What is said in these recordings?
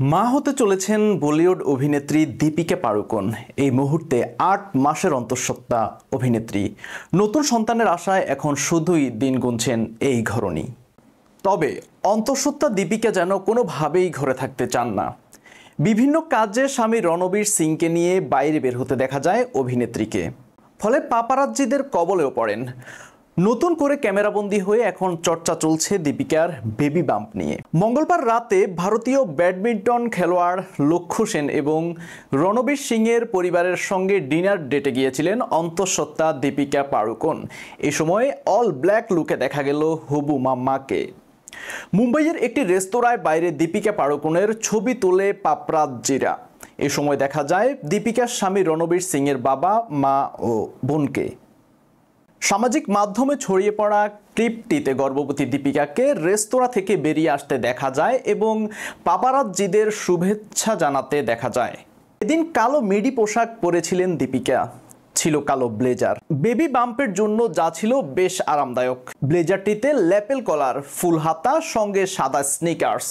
মা হতে চলেছেন বলিউড অভিনেত্রী দীপিকা পাড়ুকোন। এই মুহূর্তে ৮ মাসের অন্তঃসত্ত্বা অভিনেত্রী নতুন সন্তানের আশায় এখন শুধুই দিন গুনছেন এই ঘরণী। তবে অন্তঃসত্ত্বা দীপিকা যেন কোনোভাবেই ঘরে থাকতে চান না। বিভিন্ন কাজে স্বামী রণবীর সিংকে নিয়ে বাইরে বের হতে দেখা যায় অভিনেত্রীকে। ফলে পাপারাজ্জিদের কবলেও পড়েন। নতুন করে ক্যামেরাবন্দি হয়ে এখন চর্চা চলছে দীপিকার বেবি বাম্প নিয়ে। মঙ্গলবার রাতে ভারতীয় ব্যাডমিন্টন খেলোয়াড় লক্ষ্য সেন এবং রণবীর সিংয়ের পরিবারের সঙ্গে ডিনার ডেটে গিয়েছিলেন অন্তঃসত্ত্বা দীপিকা পাড়ুকোন। এ সময় অল ব্ল্যাক লুকে দেখা গেল হবু মাম্মাকে। মুম্বাইয়ের একটি রেস্তোরাঁয় বাইরে দীপিকা পাড়ুকোনের ছবি তোলে পাপারাজ্জিরা। এ সময় দেখা যায় দীপিকার স্বামী রণবীর সিংয়ের বাবা, মা ও বোনকে। সামাজিক মাধ্যমে ছড়িয়ে পড়া ক্লিপটিতে গর্ভবতী দীপিকাকে রেস্তোরাঁ থেকে বেরিয়ে আসতে দেখা যায় এবং পাপারাজ্জিদের শুভেচ্ছা জানাতে দেখা যায়। এদিন কালো মিডি পোশাক পরেছিলেন দীপিকা, ছিল কালো ব্লেজার। বেবি বাম্পের জন্য যা ছিল বেশ আরামদায়ক। ব্লেজারটিতে ল্যাপেল কলার, ফুল হাতা, সঙ্গে সাদা স্নিকার্স,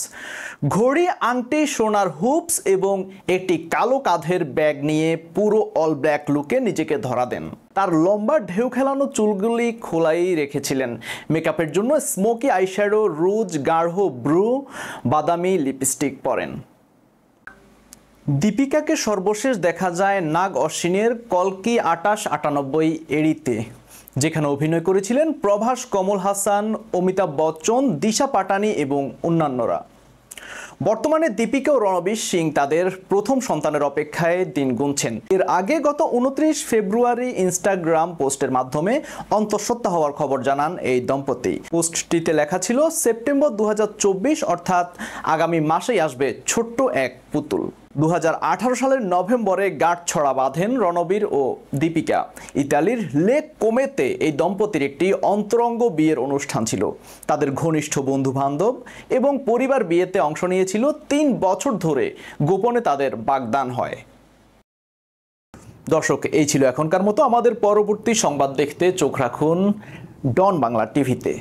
ঘড়ি, আংটি, সোনার হুপস এবং একটি কালো কাঁধের ব্যাগ নিয়ে পুরো অল ব্ল্যাক লুকে নিজেকে ধরা দেন। তার লম্বা ঢেউ খেলানো চুলগুলি খোলাই রেখেছিলেন। মেকআপের জন্য স্মোকি আইশ্যাডো, রুজ, গাঢ় ব্রু, বাদামি লিপস্টিক পরেন। দীপিকাকে সর্বশেষ দেখা যায় নাগ অশ্বিনের কল্কি ২৮৯৮ এড়িতে, যেখানে অভিনয় করেছিলেন প্রভাস, কমল হাসান, অমিতাভ বচ্চন, দিশা পাটানি এবং অন্যান্যরা। বর্তমানে দীপিকা ও রণবীর সিং তাদের প্রথম সন্তানের অপেক্ষায় দিন গুনছেন। এর আগে গত ২৯ ফেব্রুয়ারি ইনস্টাগ্রাম পোস্টের মাধ্যমে অন্তঃসত্ত্বা হওয়ার খবর জানান এই দম্পতি। পোস্টটিতে লেখা ছিল, সেপ্টেম্বর ২০২৪ অর্থাৎ আগামী মাসেই আসবে ছোট্ট এক পুতুল। ২০১৮ সালের নভেম্বরে গাঁটছড়া বাঁধেন রণবীর ও দীপিকা। ইতালির লেক কোমেতে এই দম্পতির একটি অন্তরঙ্গ বিয়ের অনুষ্ঠান ছিল। তাদের ঘনিষ্ঠ বন্ধু বান্ধব এবং পরিবার বিয়েতে অংশ নিয়েছিল। ৩ বছর ধরে গোপনে তাদের বাগদান হয়। দর্শক, এই ছিল এখনকার মতো। আমাদের পরবর্তী সংবাদ দেখতে চোখ রাখুন ডন বাংলা টিভিতে।